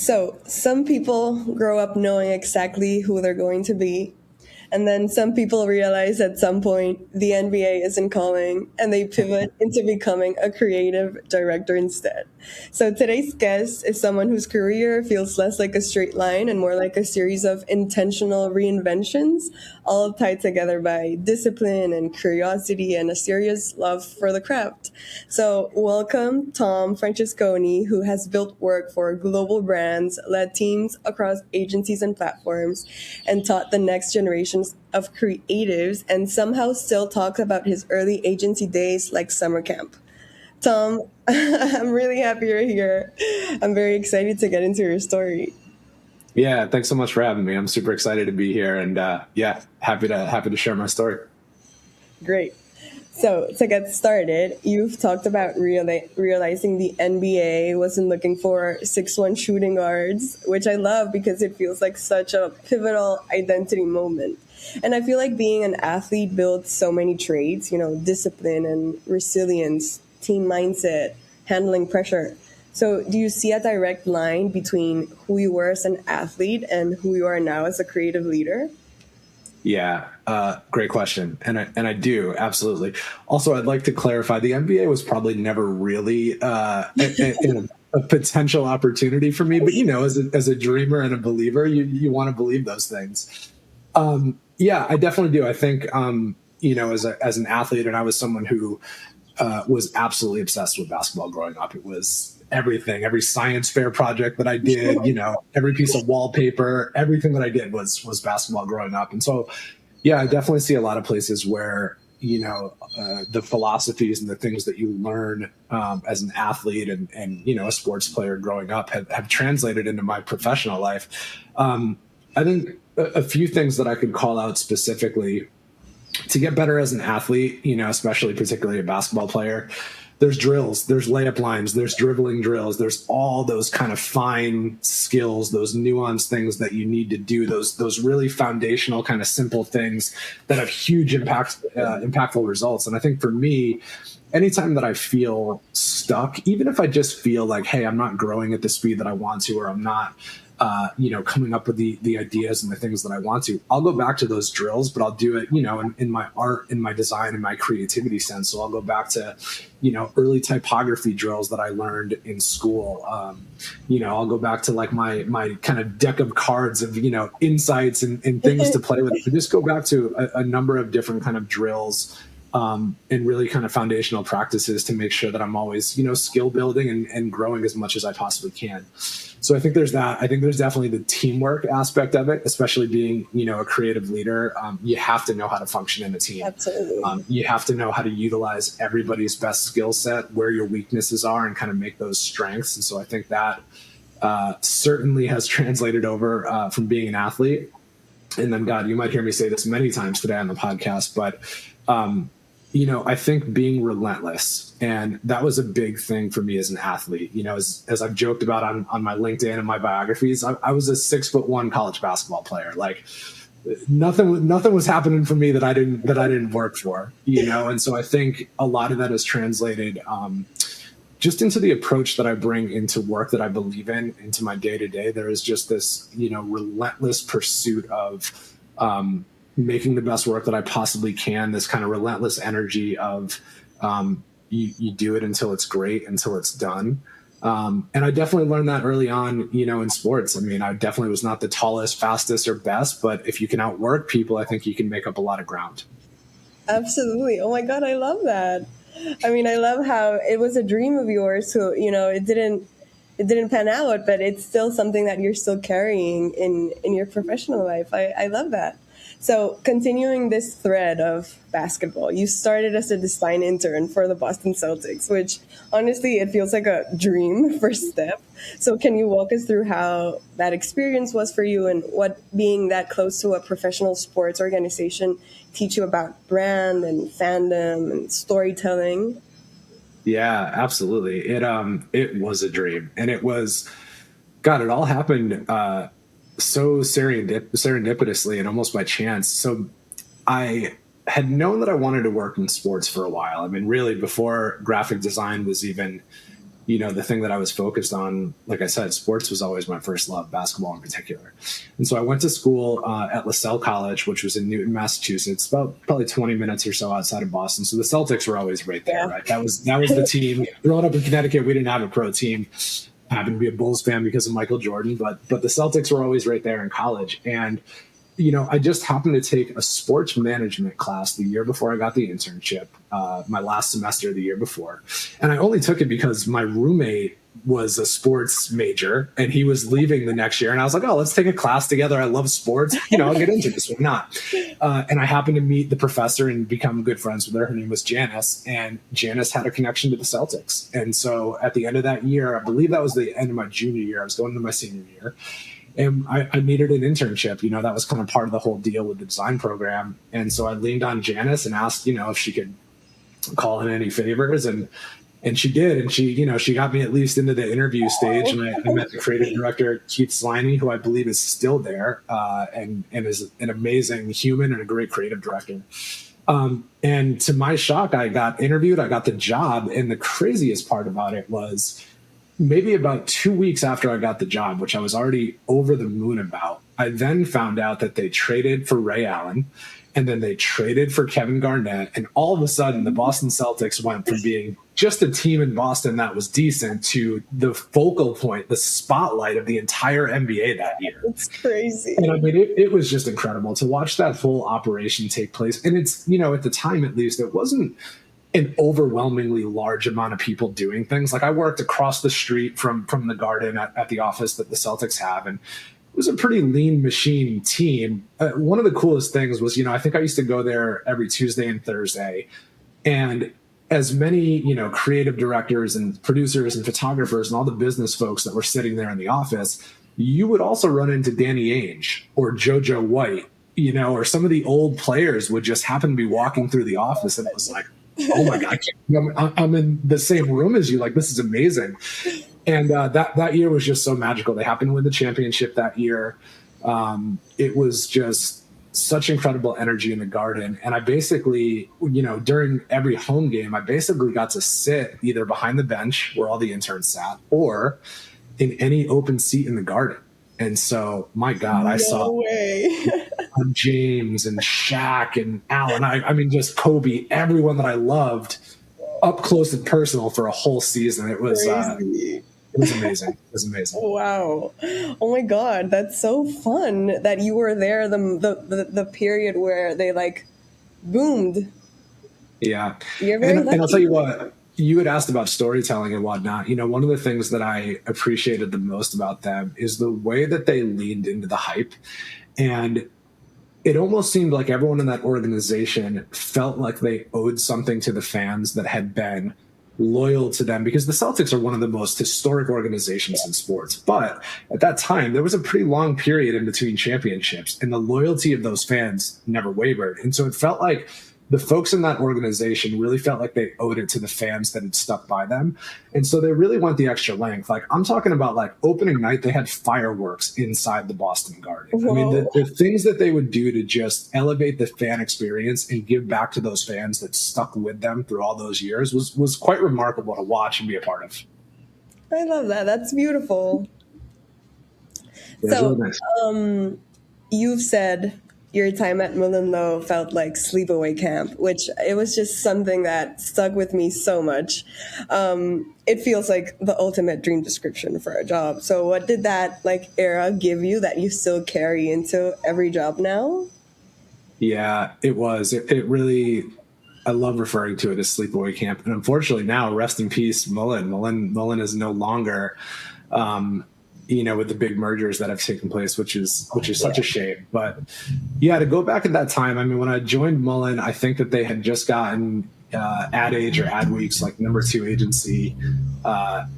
So, some people grow up knowing exactly who they're going to be. And then some people realize at some point the NBA isn't calling and they pivot into becoming a creative director instead. So today's guest is someone whose career feels less like a straight line and more like a series of intentional reinventions, all tied together by discipline and curiosity and a serious love for the craft. So welcome Tom Francesconi, who has built work for global brands, led teams across agencies and platforms, and taught the next generations of creatives, and somehow still talks about his early agency days like summer camp. Tom, I'm really happy you're here. I'm very excited to get into your story. Yeah, thanks so much for having me. I'm super excited to be here, and happy to share my story. Great. So, to get started, you've talked about realizing the NBA wasn't looking for 6'1" shooting guards, which I love because it feels like such a pivotal identity moment. And I feel like being an athlete builds so many traits, discipline and resilience, team mindset, handling pressure. So, do you see a direct line between who you were as an athlete and who you are now as a creative leader? Yeah, great question, and I do absolutely. Also, I'd like to clarify: the NBA was probably never really a potential opportunity for me, but as a dreamer and a believer, you want to believe those things. Yeah, I definitely do. I think as an athlete, and I was someone who was absolutely obsessed with basketball growing up. It was everything, every science fair project that I did, every piece of wallpaper, everything that I did was basketball growing up. And so, yeah, I definitely see a lot of places where, the philosophies and the things that you learn as an athlete and a sports player growing up have translated into my professional life. I think a few things that I could call out specifically to get better as an athlete, especially particularly a basketball player, there's drills, there's layup lines, there's dribbling drills, there's all those kind of fine skills, those nuanced things that you need to do, those really foundational kind of simple things that have huge impactful results. And I think for me, anytime that I feel stuck, even if I just feel like, hey, I'm not growing at the speed that I want to, or I'm not coming up with the ideas and the things that I want to, I'll go back to those drills, but I'll do it, in my art, in my design, in my creativity sense. So I'll go back to, early typography drills that I learned in school. I'll go back to like my kind of deck of cards of, insights and things to play with. I just go back to a number of different kind of drills and really kind of foundational practices to make sure that I'm always, skill building and growing as much as I possibly can. So I think there's that. I think there's definitely the teamwork aspect of it, especially being, a creative leader. You have to know how to function in a team. Absolutely. You have to know how to utilize everybody's best skill set, where your weaknesses are, and kind of make those strengths. And so I think that certainly has translated over from being an athlete. And then, God, you might hear me say this many times today on the podcast, but I think being relentless, and that was a big thing for me as an athlete. As I've joked about on my LinkedIn and my biographies, I was a 6'1" college basketball player. Like nothing was happening for me that I didn't work for, And so I think a lot of that is translated just into the approach that I bring into work that I believe in, into my day to day. There is just this, relentless pursuit of making the best work that I possibly can, this kind of relentless energy of you do it until it's great, until it's done. And I definitely learned that early on, in sports. I mean, I definitely was not the tallest, fastest, or best, but if you can outwork people, I think you can make up a lot of ground. Absolutely. Oh my God, I love that. I mean, I love how it was a dream of yours. So, it didn't pan out, but it's still something that you're still carrying in your professional life. I love that. So continuing this thread of basketball, you started as a design intern for the Boston Celtics, which honestly, it feels like a dream first step. So can you walk us through how that experience was for you and what being that close to a professional sports organization teach you about brand and fandom and storytelling? Yeah, absolutely. It was a dream, and it was, God, it all happened so serendipitously and almost by chance. So I had known that I wanted to work in sports for a while. I mean, really before graphic design was even, the thing that I was focused on, like I said, sports was always my first love, basketball in particular. And so I went to school at LaSalle College, which was in Newton, Massachusetts, about probably 20 minutes or so outside of Boston. So the Celtics were always right there, right? That was the team. Growing up in Connecticut, we didn't have a pro team. I happened to be a Bulls fan because of Michael Jordan, but the Celtics were always right there in college. And I just happened to take a sports management class the year before I got the internship, my last semester the year before. And I only took it because my roommate was a sports major and he was leaving the next year. And I was like, oh, let's take a class together. I love sports. I'll get into this. Why not? And I happened to meet the professor and become good friends with her. Her name was Janice. And Janice had a connection to the Celtics. And so at the end of that year, I believe that was the end of my junior year. I was going into my senior year. And I needed an internship. That was kind of part of the whole deal with the design program. And so I leaned on Janice and asked, if she could call in any favors. And she did. And she got me at least into the interview stage. And I met the creative director, Keith Sliney, who I believe is still there and is an amazing human and a great creative director. And to my shock, I got interviewed. I got the job. And the craziest part about it was, maybe about 2 weeks after I got the job, which I was already over the moon about, I then found out that they traded for Ray Allen and then they traded for Kevin Garnett. And all of a sudden, the Boston Celtics went from being just a team in Boston that was decent to the focal point, the spotlight of the entire NBA that year. It's crazy. And I mean, it was just incredible to watch that whole operation take place. And it's, at the time, at least, it wasn't an overwhelmingly large amount of people doing things. Like I worked across the street from the Garden at the office that the Celtics have. And it was a pretty lean machine team. One of the coolest things was, I think I used to go there every Tuesday and Thursday. And as many, creative directors and producers and photographers and all the business folks that were sitting there in the office, you would also run into Danny Ainge or JoJo White, or some of the old players would just happen to be walking through the office. And it was like, oh my God, I'm in the same room as you. Like, this is amazing. And that year was just so magical. They happened to win the championship that year. It was just such incredible energy in the Garden. And I basically, during every home game, I basically got to sit either behind the bench where all the interns sat or in any open seat in the Garden. And so, my God, I saw James and Shaq and Allen. I mean, just Kobe, everyone that I loved up close and personal for a whole season. It was amazing. It was amazing. Wow. Oh my God. That's so fun that you were there the period where they boomed. Yeah. You're very lucky. And I'll tell you what, you had asked about storytelling and whatnot. One of the things that I appreciated the most about them is the way that they leaned into the hype. And it almost seemed like everyone in that organization felt like they owed something to the fans that had been loyal to them, because the Celtics are one of the most historic organizations in sports. But at that time, there was a pretty long period in between championships, and the loyalty of those fans never wavered. And so it felt like the folks in that organization really felt like they owed it to the fans that had stuck by them. And so they really went the extra length. Like, I'm talking about opening night, they had fireworks inside the Boston Garden. Whoa. I mean, the things that they would do to just elevate the fan experience and give back to those fans that stuck with them through all those years was quite remarkable to watch and be a part of. I love that. That's beautiful. Yeah, so, really nice. You've said your time at Mullen-Lowe felt like sleepaway camp, which it was just something that stuck with me so much. It feels like the ultimate dream description for a job. So what did that era give you that you still carry into every job now? Yeah, it was. It really, I love referring to it as sleepaway camp. And unfortunately now, rest in peace, Mullen. Mullen is no longer, with the big mergers that have taken place, which is such a shame. But yeah, to go back at that time, I mean, when I joined Mullen, I think that they had just gotten Ad Age or Adweek's number 2 agency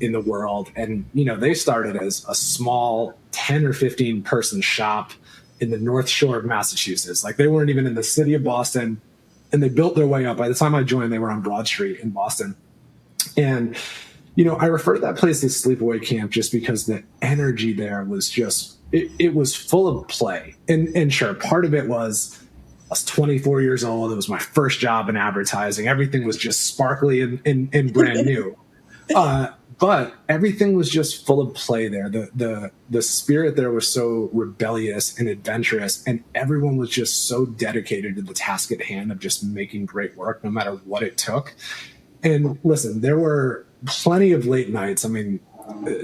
in the world. And, they started as a small 10 or 15 person shop in the North Shore of Massachusetts. They weren't even in the city of Boston, and they built their way up. By the time I joined, they were on Broad Street in Boston. And I refer to that place as sleepaway camp just because the energy there was just, it was full of play. And sure, part of it was I was 24 years old. It was my first job in advertising. Everything was just sparkly and brand new. But everything was just full of play there. The spirit there was so rebellious and adventurous, and everyone was just so dedicated to the task at hand of just making great work, no matter what it took. And listen, there were plenty of late nights. I mean,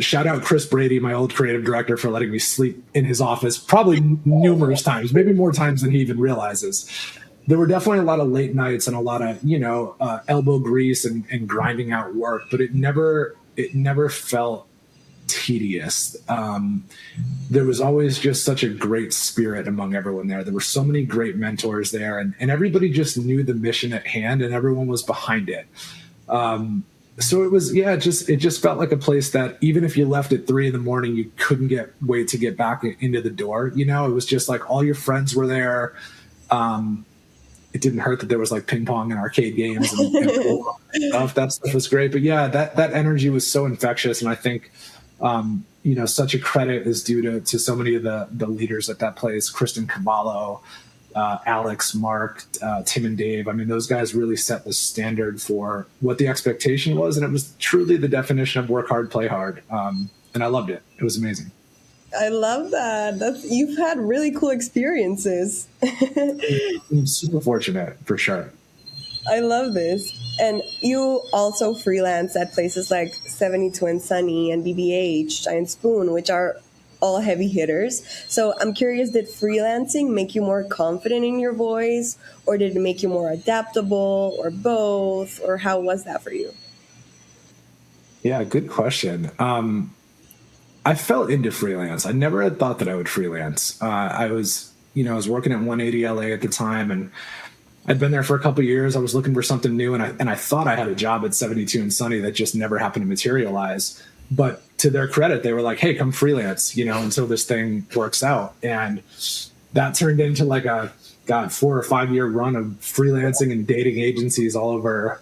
shout out Chris Brady, my old creative director, for letting me sleep in his office probably numerous times, maybe more times than he even realizes. There were definitely a lot of late nights and a lot of elbow grease and grinding out work, but it never felt tedious. There was always just such a great spirit among everyone there. There were so many great mentors there, and everybody just knew the mission at hand, and everyone was behind it. So it was, it just felt like a place that even if you left at 3 a.m, you couldn't wait to get back into the door. It was just like all your friends were there. It didn't hurt that there was like ping pong and arcade games and stuff. That stuff was great. But yeah, that energy was so infectious. And I think, such a credit is due to so many of the leaders at that place, Kristen Cavallo, Alex, Mark, Tim and Dave. I mean, those guys really set the standard for what the expectation was. And it was truly the definition of work hard, play hard. And I loved it. It was amazing. I love that. You've had really cool experiences. I'm super fortunate, for sure. I love this. And you also freelance at places like 72 and Sunny and BBH, Giant Spoon, which are all heavy hitters. So I'm curious, did freelancing make you more confident in your voice, or did it make you more adaptable, or both? Or how was that for you? Yeah, good question. I fell into freelance. I never had thought that I would freelance. I was working at 180 LA at the time, and I'd been there for a couple of years. I was looking for something new, and I thought I had a job at 72 and Sunny that just never happened to materialize. But to their credit, they were like, "Hey, come freelance, until this thing works out." And that turned into like a 4 or 5 year run of freelancing and dating agencies all over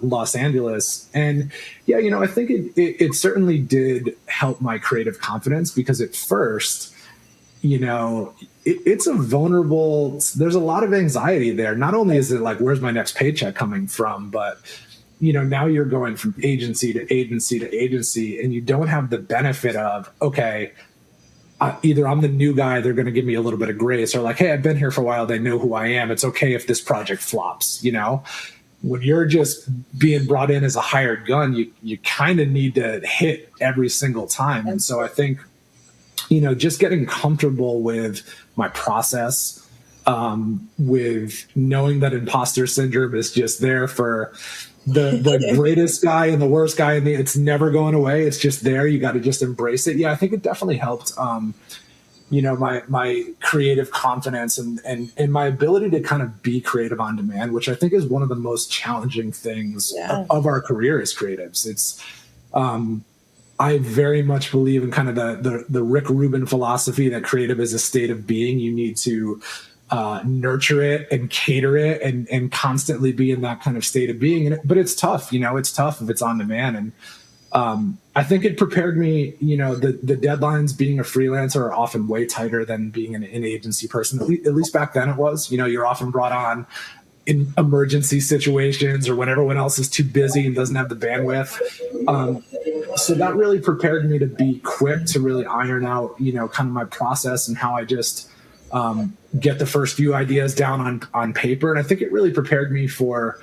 Los Angeles. And yeah, I think it certainly did help my creative confidence, because at first, it's a vulnerable, there's a lot of anxiety there. Not only is it like, where's my next paycheck coming from, but now you're going from agency to agency to agency, and you don't have the benefit of, okay, either I'm the new guy, they're going to give me a little bit of grace, or like, hey, I've been here for a while, they know who I am, it's okay if this project flops. When you're just being brought in as a hired gun, you kind of need to hit every single time. And so I think, just getting comfortable with my process, with knowing that imposter syndrome is just there for the greatest guy and the worst guy, and it's never going away. It's just there. You got to just embrace it. Yeah, I think it definitely helped. My creative confidence and my ability to kind of be creative on demand, which I think is one of the most challenging things of our career as creatives. It's I very much believe in kind of the Rick Rubin philosophy that creative is a state of being. You need to nurture it and cater it and constantly be in that kind of state of being. But it's tough, it's tough if it's on demand. And I think it prepared me, the deadlines being a freelancer are often way tighter than being an agency person. At least back then it was, you're often brought on in emergency situations or when everyone else is too busy and doesn't have the bandwidth. So that really prepared me to be quick to really iron out, kind of my process and how I just get the first few ideas down on paper. And I think it really prepared me for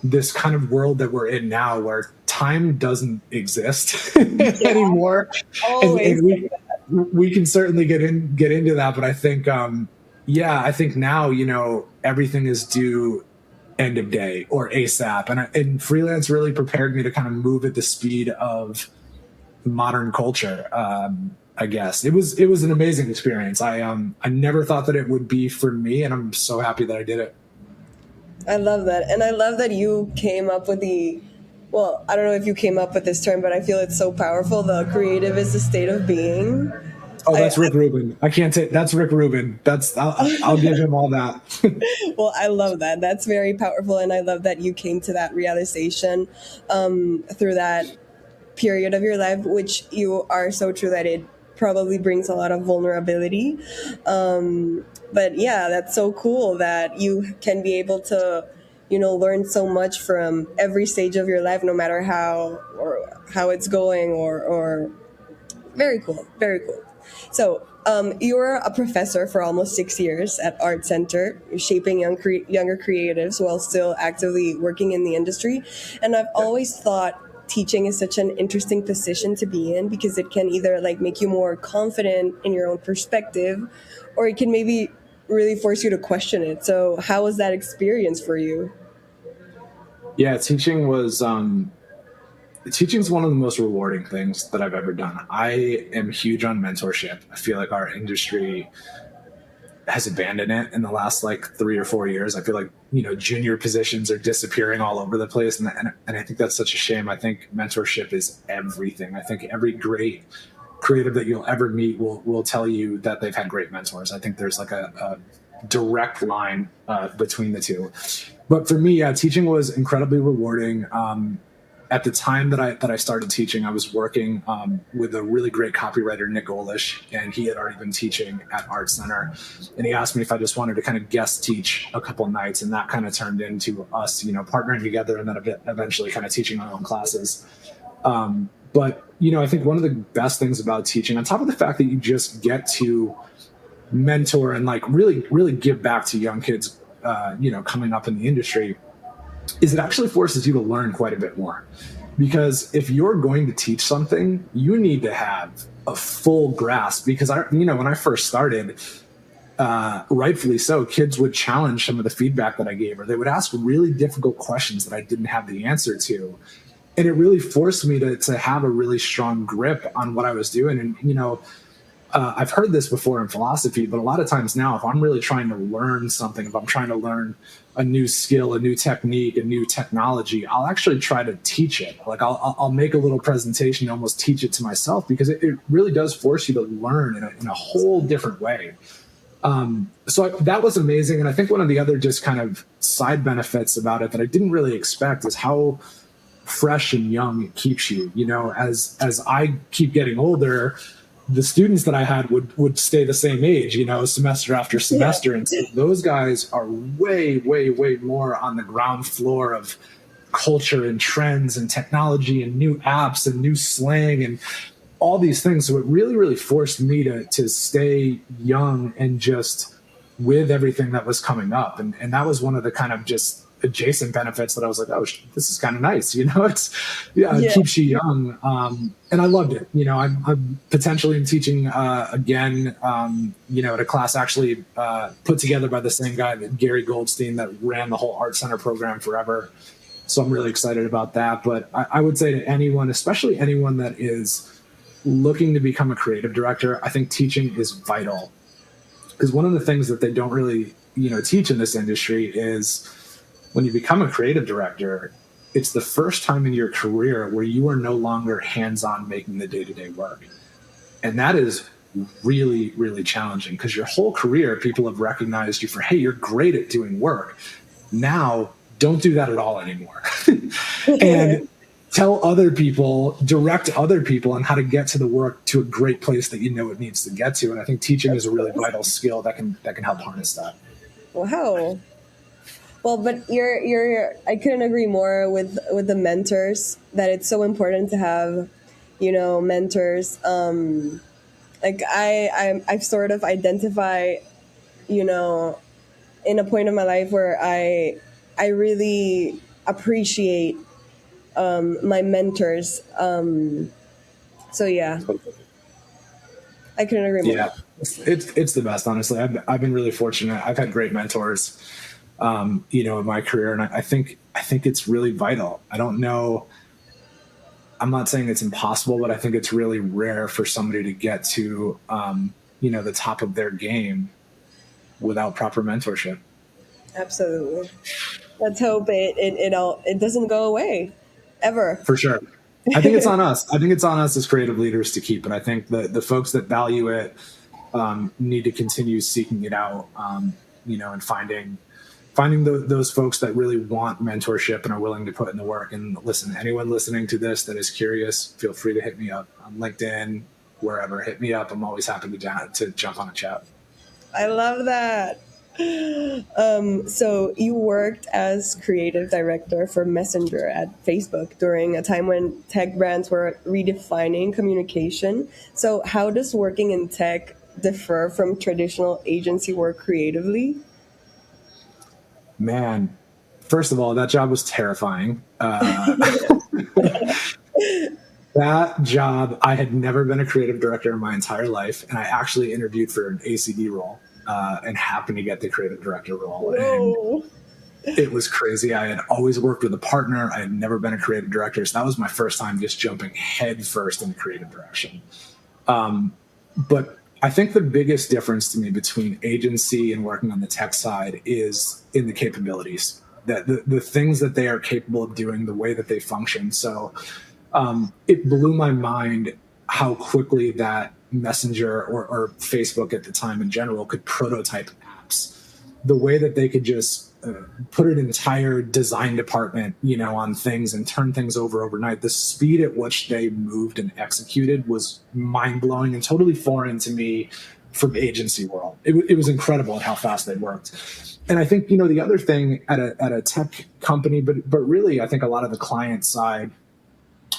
this kind of world that we're in now, where time doesn't exist anymore. And we can certainly get into that. But I think, I think now, everything is due end of day or ASAP. And freelance really prepared me to kind of move at the speed of modern culture. I guess it was an amazing experience. I never thought that it would be for me, and I'm so happy that I did it. I love that. And I love that you came up with I don't know if you came up with this term, but I feel it's so powerful. The creative is a state of being. Oh, that's Rick Rubin. I can't say that's Rick Rubin. I'll give him all that. Well, I love that. That's very powerful. And I love that you came to that realization through that period of your life, which you are so true that it probably brings a lot of vulnerability. But yeah, that's so cool that you can be able to, learn so much from every stage of your life, no matter how or how it's going, or very cool, very cool. So, you're a professor for almost 6 years at Art Center, shaping younger creatives while still actively working in the industry. And I've Yeah. always thought teaching is such an interesting position to be in because it can either like make you more confident in your own perspective, or it can maybe really force you to question it. So, how was that experience for you? Yeah, teaching is one of the most rewarding things that I've ever done. I am huge on mentorship. I feel like our industry has abandoned it in the last like 3 or 4 years. I feel like, junior positions are disappearing all over the place. And I think that's such a shame. I think mentorship is everything. I think every great creative that you'll ever meet will tell you that they've had great mentors. I think there's like a direct line between the two. But for me, yeah, teaching was incredibly rewarding. At the time that I started teaching, I was working with a really great copywriter, Nick Olish, and he had already been teaching at Art Center. And he asked me if I just wanted to kind of guest teach a couple nights, and that kind of turned into us, partnering together, and then eventually kind of teaching our own classes. But I think one of the best things about teaching, on top of the fact that you just get to mentor and like really, really give back to young kids, coming up in the industry, is it actually forces you to learn quite a bit more. Because if you're going to teach something, you need to have a full grasp. Because when I first started, rightfully so, kids would challenge some of the feedback that I gave, or they would ask really difficult questions that I didn't have the answer to. And it really forced me to have a really strong grip on what I was doing. And, I've heard this before in philosophy, but a lot of times now, if I'm really trying to learn something, if I'm trying to learn a new skill, a new technique, a new technology, I'll actually try to teach it. Like I'll make a little presentation, almost teach it to myself, because it really does force you to learn in a whole different way. That was amazing. And I think one of the other just kind of side benefits about it that I didn't really expect is how fresh and young it keeps you. As I keep getting older, the students that I had would stay the same age, semester after Yeah. semester. And so those guys are way, way, way more on the ground floor of culture and trends and technology and new apps and new slang and all these things. So it really, really forced me to stay young and just with everything that was coming up. And that was one of the kind of just adjacent benefits that I was like, oh, this is kind of nice. It Yeah. keeps you young. And I loved it. I'm potentially teaching again, at a class actually put together by the same guy, that Gary Goldstein, that ran the whole Art Center program forever. So I'm really excited about that. But I would say to anyone, especially anyone that is looking to become a creative director, I think teaching is vital. Because one of the things that they don't really, teach in this industry is when you become a creative director, it's the first time in your career where you are no longer hands-on making the day-to-day work. And that is really, really challenging, because your whole career, people have recognized you for, hey, you're great at doing work. Now, don't do that at all anymore. And direct other people on how to get to the work to a great place that it needs to get to. And I think teaching is a really vital skill that can help harness that. Wow. Well, but you're I couldn't agree more with the mentors, that it's so important to have, mentors. Like I've sort of identify, you know, in a point of my life where I really appreciate my mentors. So yeah, I couldn't agree more. Yeah, it's the best. Honestly, I've been really fortunate. I've had great mentors, in my career, and I think it's really vital. I don't know. I'm not saying it's impossible, but I think it's really rare for somebody to get to, the top of their game without proper mentorship. Absolutely. Let's hope it doesn't go away ever. For sure. I think it's on us. I think it's on us as creative leaders to keep it. I think the folks that value it need to continue seeking it out, and finding those folks that really want mentorship and are willing to put in the work. And listen, anyone listening to this that is curious, feel free to hit me up on LinkedIn, wherever. Hit me up. I'm always happy to jump on a chat. I love that. So you worked as creative director for Messenger at Facebook during a time when tech brands were redefining communication. So how does working in tech differ from traditional agency work creatively? Man, first of all, that job was terrifying. That job, I had never been a creative director in my entire life, and I actually interviewed for an ACD role and happened to get the creative director role. And Whoa. it was crazy. I had always worked with a partner. I had never been a creative director, so that was my first time just jumping head first in the creative direction. But I think the biggest difference to me between agency and working on the tech side is in the capabilities, that the things that they are capable of doing, the way that they function. So it blew my mind how quickly that Messenger or Facebook at the time in general could prototype apps. The way that they could just put an entire design department, on things and turn things over overnight. The speed at which they moved and executed was mind blowing and totally foreign to me from agency world. It was incredible at how fast they worked. And I think, the other thing at a tech company, but really, I think a lot of the client side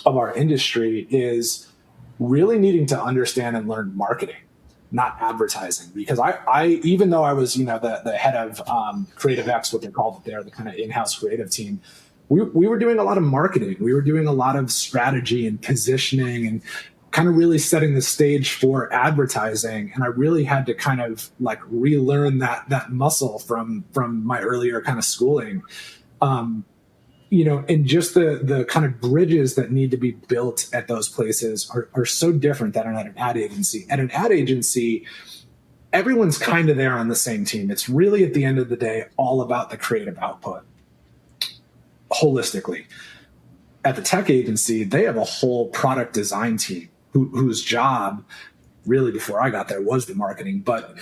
of our industry is really needing to understand and learn marketing, not advertising. Because I even though I was, the head of Creative X, what they called it there, the kind of in-house creative team, we were doing a lot of marketing. We were doing a lot of strategy and positioning and kind of really setting the stage for advertising. And I really had to kind of like relearn that muscle from my earlier kind of schooling. And just the kind of bridges that need to be built at those places are so different than at an ad agency. At an ad agency, everyone's kind of there on the same team. It's really, at the end of the day, all about the creative output holistically. At the tech agency, they have a whole product design team whose job, really before I got there, was the marketing, but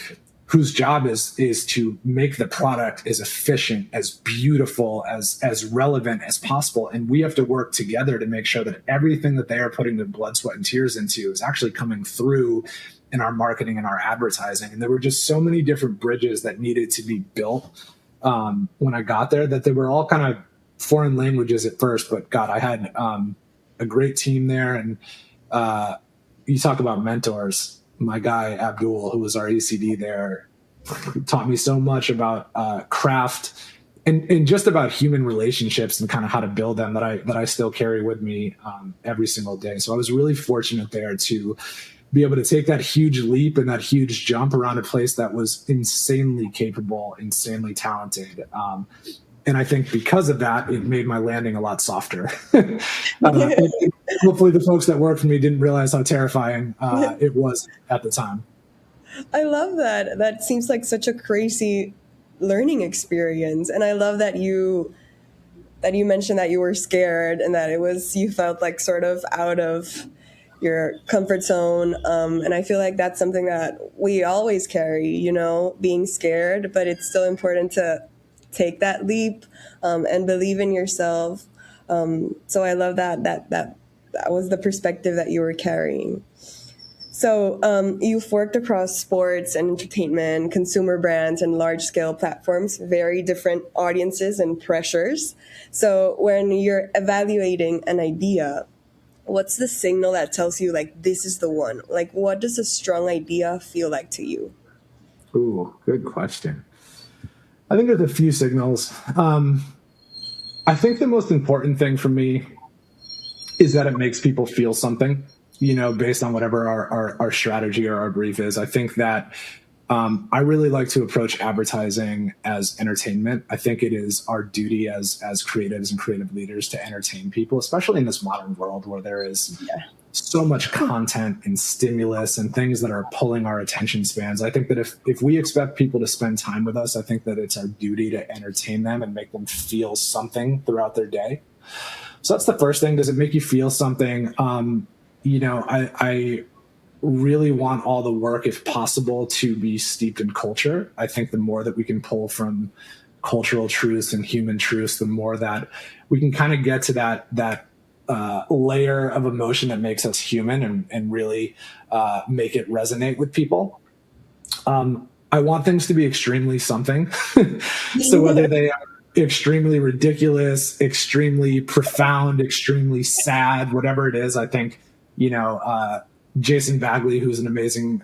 whose job is to make the product as efficient, as beautiful, as relevant as possible. And we have to work together to make sure that everything that they are putting their blood, sweat, and tears into is actually coming through in our marketing and our advertising. And there were just so many different bridges that needed to be built when I got there, that they were all kind of foreign languages at first. But God, I had a great team there. And you talk about mentors. My guy Abdul, who was our ECD there, taught me so much about craft and just about human relationships and kind of how to build them that I still carry with me every single day. So I was really fortunate there to be able to take that huge leap and that huge jump around a place that was insanely capable, insanely talented. And I think because of that, it made my landing a lot softer. Hopefully the folks that worked for me didn't realize how terrifying it was at the time. I love that. That seems like such a crazy learning experience. And I love that you mentioned that you were scared and that you felt like sort of out of your comfort zone. And I feel like that's something that we always carry, being scared, but it's still important to take that leap and believe in yourself. So I love that was the perspective that you were carrying. So you've worked across sports and entertainment, consumer brands, and large-scale platforms, very different audiences and pressures. So when you're evaluating an idea, what's the signal that tells you like this is the one? Like, what does a strong idea feel like to you? Ooh, good question. I think there's a few signals. I think the most important thing for me is that it makes people feel something, based on whatever our strategy or our brief is. I think that I really like to approach advertising as entertainment. I think it is our duty as creatives and creative leaders to entertain people, especially in this modern world where there is so much content and stimulus and things that are pulling our attention spans. I think that if we expect people to spend time with us, I think that it's our duty to entertain them and make them feel something throughout their day. So that's the first thing. Does it make you feel something? I really want all the work, if possible, to be steeped in culture. I think the more that we can pull from cultural truths and human truths, the more that we can kind of get to that layer of emotion that makes us human and really make it resonate with people. I want things to be extremely something. So whether they are extremely ridiculous, extremely profound, extremely sad, whatever it is, I think, you know, Jason Bagley, who's an amazing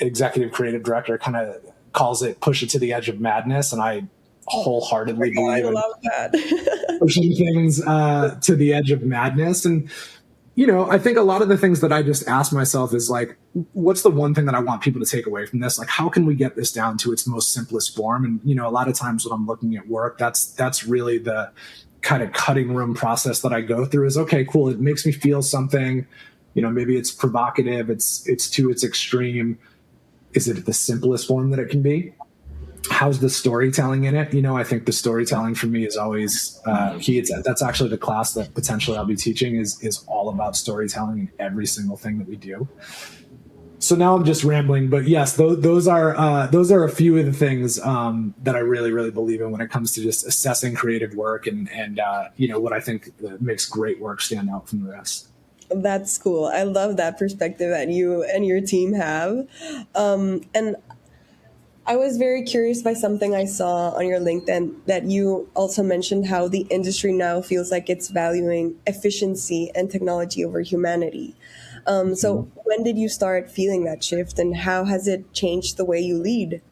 executive creative director, kind of calls it push it to the edge of madness. And I wholeheartedly I believe in love that. pushing things to the edge of madness. And I think a lot of the things that I just ask myself is like, what's the one thing that I want people to take away from this? Like, how can we get this down to its most simplest form? And, a lot of times when I'm looking at work, that's really the kind of cutting room process that I go through is, okay, cool. It makes me feel something, maybe it's provocative. It's to its extreme. Is it the simplest form that it can be? How's the storytelling in it? I think the storytelling for me is always key. That's actually the class that potentially I'll be teaching is all about storytelling in every single thing that we do. So now I'm just rambling, but yes, those are a few of the things that I really, really believe in when it comes to just assessing creative work and what I think makes great work stand out from the rest. That's cool. I love that perspective that you and your team have. And I was very curious by something I saw on your LinkedIn that you also mentioned how the industry now feels like it's valuing efficiency and technology over humanity. So when did you start feeling that shift, and how has it changed the way you lead?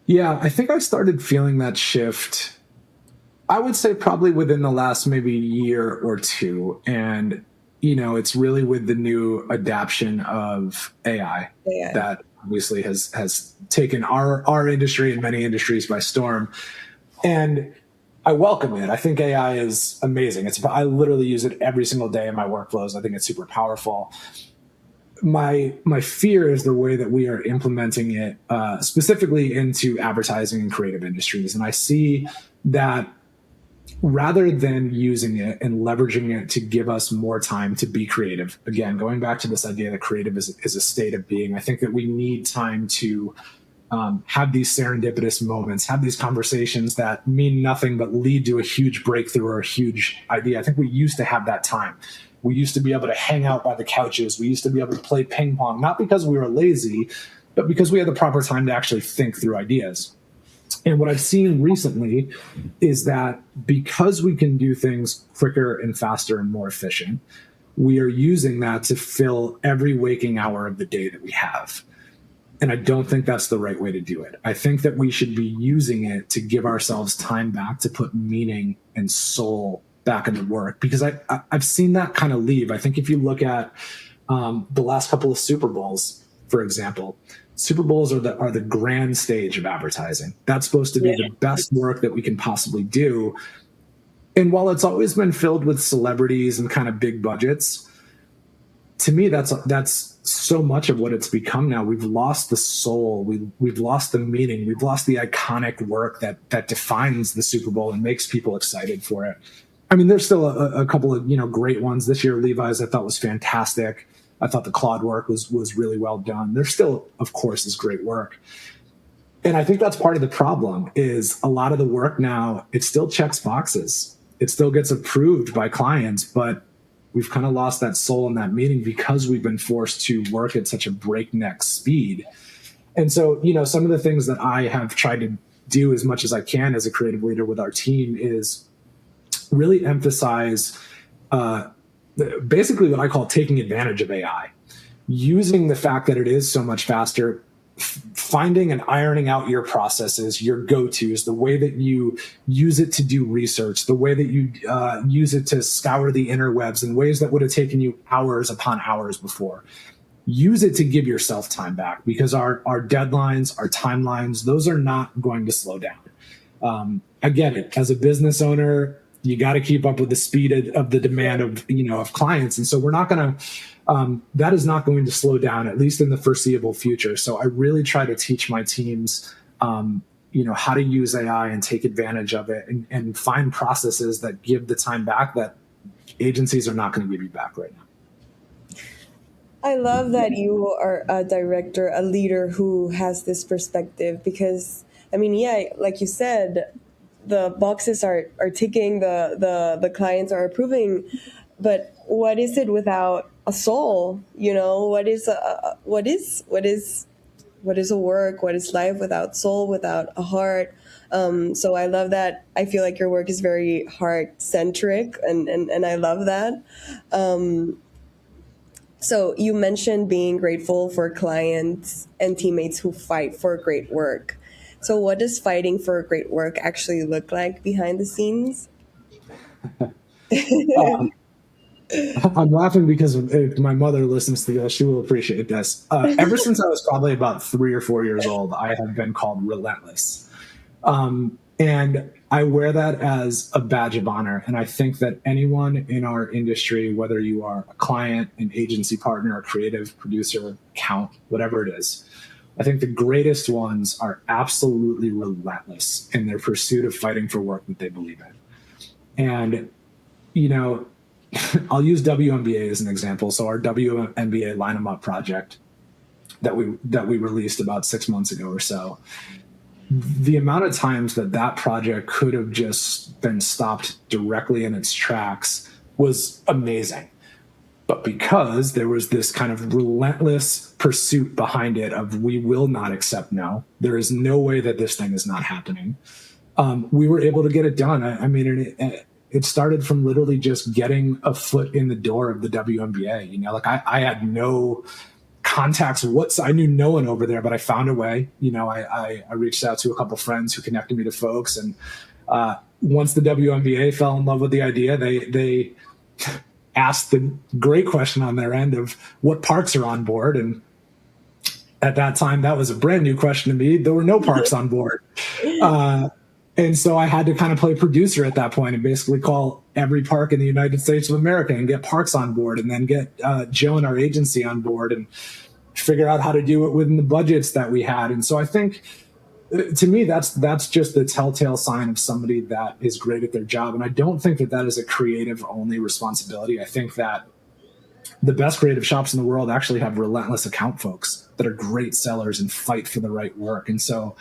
Yeah, I think I started feeling that shift, I would say probably within the last maybe year or two. And, it's really with the new adaption of AI Yeah. that obviously has taken our industry and many industries by storm. And I welcome it. I think AI is amazing. I literally use it every single day in my workflows. I think it's super powerful. My fear is the way that we are implementing it, specifically into advertising and creative industries. And I see that rather than using it and leveraging it to give us more time to be creative, again, going back to this idea that creative is a state of being, I think that we need time to have these serendipitous moments, have these conversations that mean nothing but lead to a huge breakthrough or a huge idea. I think we used to have that time. We used to be able to hang out by the couches. We used to be able to play ping pong, not because we were lazy, but because we had the proper time to actually think through ideas. And what I've seen recently is that because we can do things quicker and faster and more efficient, we are using that to fill every waking hour of the day that we have. And I don't think that's the right way to do it. I think that we should be using it to give ourselves time back to put meaning and soul back into work, because I've seen that kind of leave. I think if you look at the last couple of Super Bowls, for example, Super Bowls are the grand stage of advertising. That's supposed to be the best work that we can possibly do. And while it's always been filled with celebrities and kind of big budgets, to me, that's so much of what it's become now. We've lost the soul. We've lost the meaning. We've lost the iconic work that defines the Super Bowl and makes people excited for it. I mean, there's still a couple of great ones this year. Levi's I thought was fantastic. I thought the Claude work was really well done. There still, of course, is great work. And I think that's part of the problem is a lot of the work now, it still checks boxes. It still gets approved by clients, but we've kind of lost that soul and that meaning because we've been forced to work at such a breakneck speed. And so, some of the things that I have tried to do as much as I can as a creative leader with our team is really emphasize basically what I call taking advantage of AI, using the fact that it is so much faster, finding and ironing out your processes, your go-tos, the way that you use it to do research, the way that you use it to scour the interwebs in ways that would have taken you hours upon hours before. Use it to give yourself time back, because our deadlines, our timelines, those are not going to slow down. I get it. As a business owner, you got to keep up with the speed of the demand of clients. And so we're not going to, that is not going to slow down, at least in the foreseeable future. So I really try to teach my teams, how to use AI and take advantage of it and find processes that give the time back that agencies are not going to give you back right now. I love that you are a director, a leader who has this perspective because, I mean, yeah, like you said, the boxes are ticking, the clients are approving, but what is it without a soul? What is what is a work, what is life without soul, without a heart. So I love that. I feel like your work is very heart centric, and I love that. So you mentioned being grateful for clients and teammates who fight for great work. So what does fighting for great work actually look like behind the scenes? I'm laughing because if my mother listens to this, she will appreciate this. Ever since I was probably about 3 or 4 years old, I have been called relentless. And I wear that as a badge of honor. And I think that anyone in our industry, whether you are a client, an agency partner, a creative producer, account, whatever it is, I think the greatest ones are absolutely relentless in their pursuit of fighting for work that they believe in. And, you know, I'll use WNBA as an example. So our WNBA Line 'em Up project that we released about 6 months ago or so, the amount of times that project could have just been stopped directly in its tracks was amazing. But because there was this kind of relentless pursuit behind it of we will not accept no, there is no way that this thing is not happening. We were able to get it done. I mean, it started from literally just getting a foot in the door of the WNBA. You know, like I had no contacts. I knew no one over there, but I found a way. You know, I reached out to a couple friends who connected me to folks, and once the WNBA fell in love with the idea, they asked the great question on their end of what parks are on board. And at that time, that was a brand new question to me. There were no parks on board. And so I had to kind of play producer at that point and basically call every park in the United States of America and get parks on board, and then get Joe and our agency on board and figure out how to do it within the budgets that we had. And so I think, to me, that's just the telltale sign of somebody that is great at their job. And I don't think that is a creative only responsibility. I think that the best creative shops in the world actually have relentless account folks that are great sellers and fight for the right work. And so,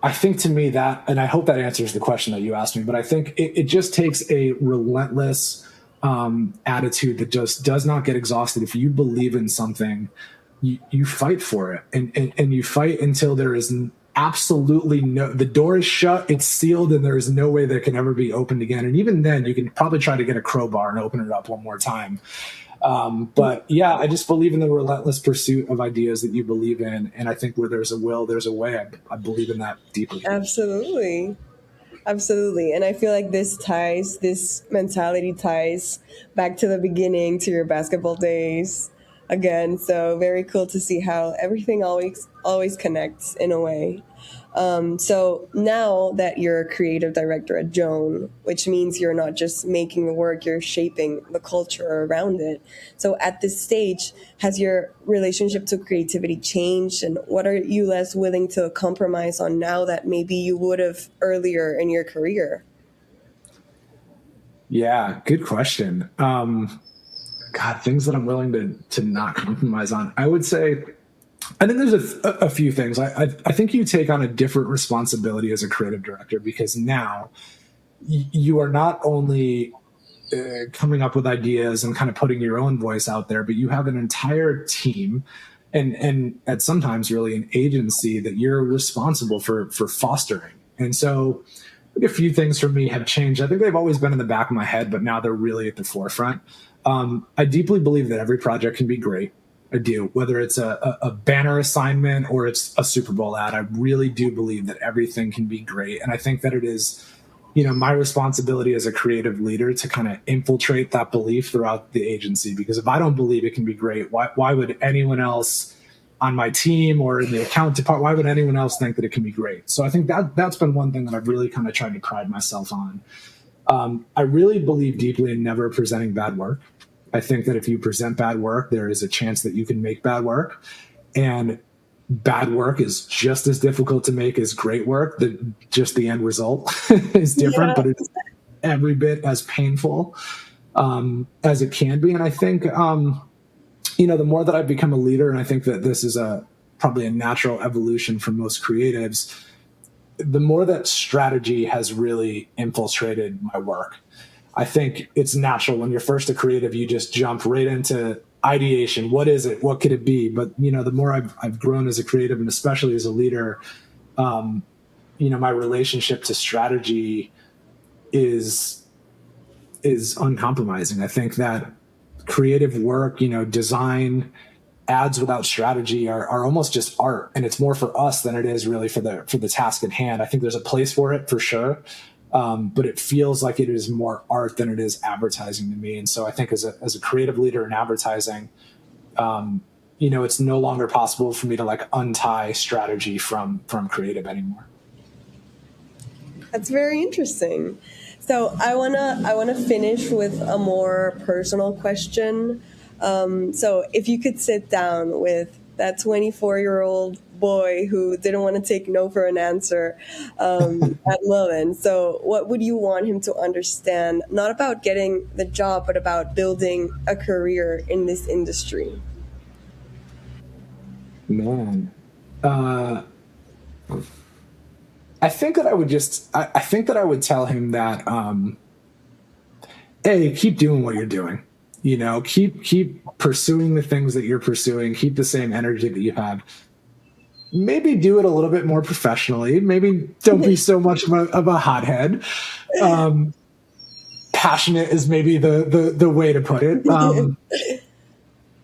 I think, to me, that, and I hope that answers the question that you asked me, but I think it just takes a relentless attitude that just does not get exhausted. If you believe in something, you fight for it, and you fight until there is absolutely the door is shut, it's sealed, and there is no way that it can ever be opened again. And even then, you can probably try to get a crowbar and open it up one more time. But yeah, I just believe in the relentless pursuit of ideas that you believe in. And I think where there's a will, there's a way. I believe in that deeply. Absolutely. Absolutely. And I feel like this mentality ties back to the beginning, to your basketball days again. So very cool to see how everything always connects in a way. So now that you're a creative director at Joan, which means you're not just making the work, you're shaping the culture around it. So at this stage, has your relationship to creativity changed? And what are you less willing to compromise on now that maybe you would have earlier in your career? Yeah, good question. God, things that I'm willing to not compromise on. I would say, I think there's a few things. I think you take on a different responsibility as a creative director, because now you are not only coming up with ideas and kind of putting your own voice out there, but you have an entire team and at sometimes really an agency that you're responsible for fostering. And so I think a few things for me have changed. I think they've always been in the back of my head, but now they're really at the forefront. I deeply believe that every project can be great. I do, whether it's a banner assignment or it's a Super Bowl ad. I really do believe that everything can be great. And I think that it is, my responsibility as a creative leader to kind of infiltrate that belief throughout the agency. Because if I don't believe it can be great, why would anyone else on my team or in the account department, why would anyone else think that it can be great? So I think that's been one thing that I've really kind of tried to pride myself on. I really believe deeply in never presenting bad work. I think that if you present bad work, there is a chance that you can make bad work. And bad work is just as difficult to make as great work. Just the end result is different, Yeah. but it's every bit as painful as it can be. And I think, the more that I've become a leader, and I think that this is probably a natural evolution for most creatives, the more that strategy has really infiltrated my work. I think it's natural when you're first a creative, you just jump right into ideation. What is it? What could it be? But, the more I've grown as a creative and especially as a leader, my relationship to strategy is uncompromising. I think that creative work, design, ads without strategy are almost just art, and it's more for us than it is really for the task at hand. I think there's a place for it for sure, but it feels like it is more art than it is advertising to me. And so I think as a creative leader in advertising, it's no longer possible for me to like untie strategy from creative anymore. That's very interesting. So I wanna finish with a more personal question. So if you could sit down with that 24-year-old boy who didn't want to take no for an answer at Lillen, so what would you want him to understand, not about getting the job, but about building a career in this industry? Man, I think that I think that I would tell him that, hey, keep doing what you're doing. Keep pursuing the things that you're pursuing. Keep the same energy that you have. Maybe do it a little bit more professionally. Maybe don't be so much of a hothead. Passionate is maybe the way to put it.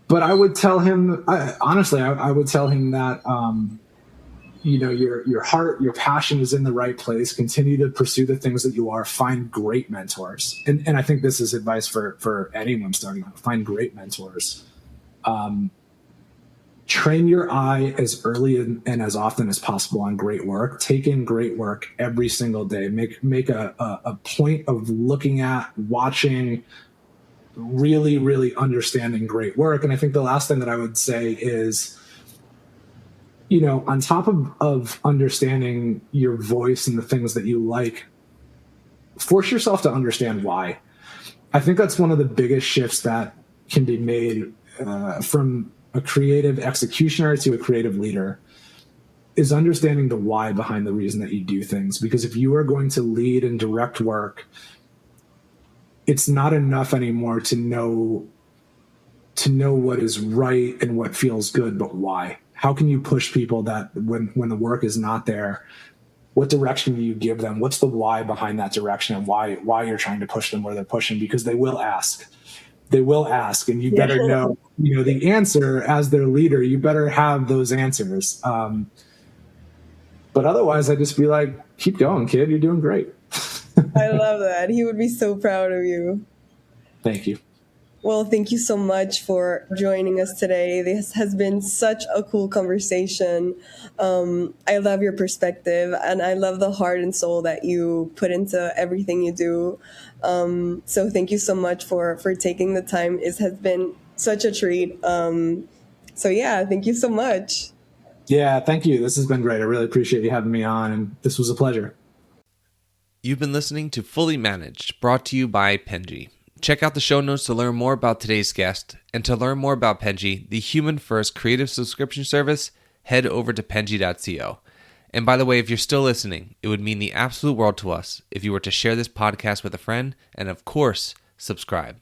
But I would tell him, honestly, I would tell him that, your heart, your passion is in the right place. Continue to pursue the things that you are. Find great mentors. And I think this is advice for anyone starting out. Find great mentors. Train your eye as early and as often as possible on great work. Take in great work every single day. Make a point of looking at, watching, really, really understanding great work. And I think the last thing that I would say is, on top of understanding your voice and the things that you like, force yourself to understand why. I think that's one of the biggest shifts that can be made from a creative executioner to a creative leader, is understanding the why behind the reason that you do things. Because if you are going to lead and direct work, it's not enough anymore to know what is right and what feels good, but why. How can you push people that when the work is not there, what direction do you give them? What's the why behind that direction, and why you're trying to push them where they're pushing? Because they will ask, and you better know, the answer as their leader. You better have those answers. But otherwise, I'd just be like, keep going, kid. You're doing great. I love that. He would be so proud of you. Thank you. Well, thank you so much for joining us today. This has been such a cool conversation. I love your perspective, and I love the heart and soul that you put into everything you do. So thank you so much for taking the time. It has been such a treat. So yeah, thank you so much. Yeah, thank you. This has been great. I really appreciate you having me on, and this was a pleasure. You've been listening to Fully Managed, brought to you by Penji. Check out the show notes to learn more about today's guest, and to learn more about Penji, the human-first creative subscription service, head over to penji.co. And by the way, if you're still listening, it would mean the absolute world to us if you were to share this podcast with a friend, and of course, subscribe.